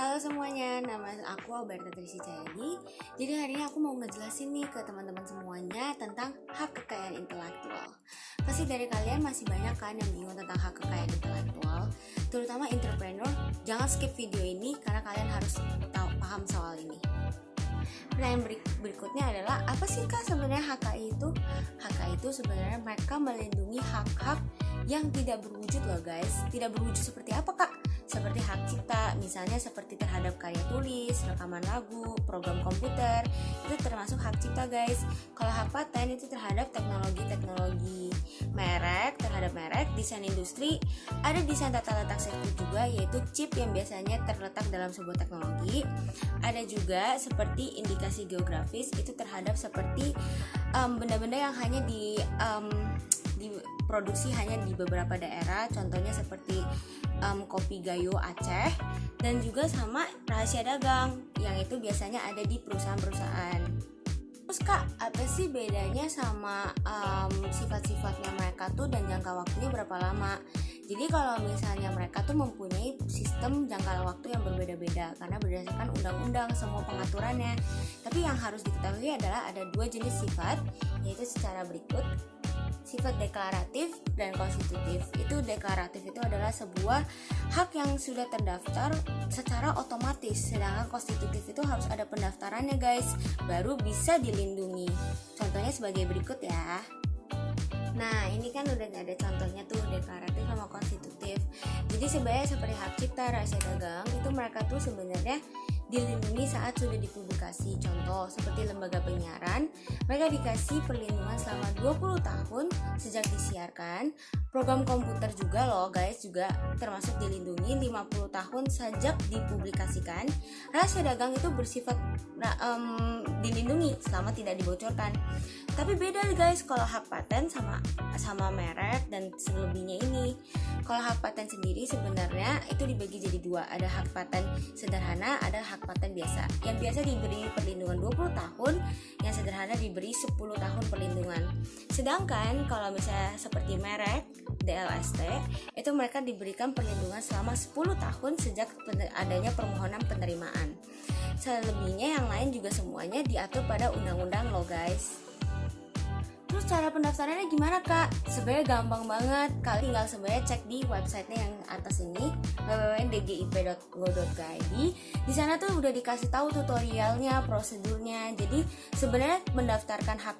Halo semuanya, nama aku Alberta Trisi Cahyadi. Jadi hari ini aku mau ngejelasin nih ke teman-teman semuanya tentang hak kekayaan intelektual. Pasti dari kalian masih banyak kan yang bingung tentang hak kekayaan intelektual, terutama entrepreneur. Jangan skip video ini karena kalian harus paham soal ini. Pertanyaan berikutnya adalah, apa sih kak sebenarnya HKI itu? HKI itu sebenarnya mereka melindungi hak-hak yang tidak berwujud loh guys. Tidak berwujud seperti apa kak? Seperti hak cipta, misalnya seperti terhadap karya tulis, rekaman lagu, program komputer, itu termasuk hak cipta guys. Kalau hak paten itu terhadap teknologi merek, terhadap merek, desain industri, ada desain tata letak sirkuit juga, yaitu chip yang biasanya terletak dalam sebuah teknologi. Ada juga seperti indikasi geografis, itu terhadap seperti benda-benda yang hanya diproduksi hanya di beberapa daerah, contohnya seperti kopi Gayo Aceh, dan juga sama rahasia dagang yang itu biasanya ada di perusahaan-perusahaan. Terus kak, apa sih bedanya sama sifat-sifatnya mereka tuh dan jangka waktunya berapa lama? Jadi kalau misalnya mereka tuh mempunyai sistem jangka waktu yang berbeda-beda karena berdasarkan undang-undang semua pengaturannya. Tapi yang harus diketahui adalah ada dua jenis sifat, yaitu secara berikut. Sifat deklaratif dan konstitutif. Itu deklaratif itu adalah sebuah hak yang sudah terdaftar secara otomatis, sedangkan konstitutif itu harus ada pendaftarannya guys, baru bisa dilindungi. Contohnya sebagai berikut ya. Nah ini kan udah ada contohnya tuh, deklaratif sama konstitutif. Jadi sebenarnya seperti hak cipta, rahasia dagang, itu mereka tuh sebenarnya dilindungi saat sudah dipublikasi. Contoh seperti lembaga penyiaran, mereka dikasih perlindungan selama 20 tahun sejak disiarkan. Program komputer juga loh guys, juga termasuk dilindungi 50 tahun sejak dipublikasikan. Rahasia dagang itu bersifat dilindungi selama tidak dibocorkan. Tapi beda guys kalau hak paten sama merek dan selebihnya ini. Kalau hak paten sendiri sebenarnya itu dibagi jadi dua, ada hak paten sederhana, ada hak paten biasa. Yang biasa diberi perlindungan 20 tahun, yang sederhana diberi 10 tahun perlindungan. Sedangkan kalau misalnya seperti merek, DLST, itu mereka diberikan perlindungan selama 10 tahun sejak adanya permohonan penerimaan. Selebihnya yang lain juga semuanya diatur pada undang-undang loh guys. Terus cara pendaftarannya gimana kak? Sebenarnya gampang banget, kalian tinggal sebenarnya cek di websitenya yang atas ini, www.dgip.go.id. Di sana tuh udah dikasih tahu tutorialnya, prosedurnya. Jadi sebenarnya mendaftarkan hak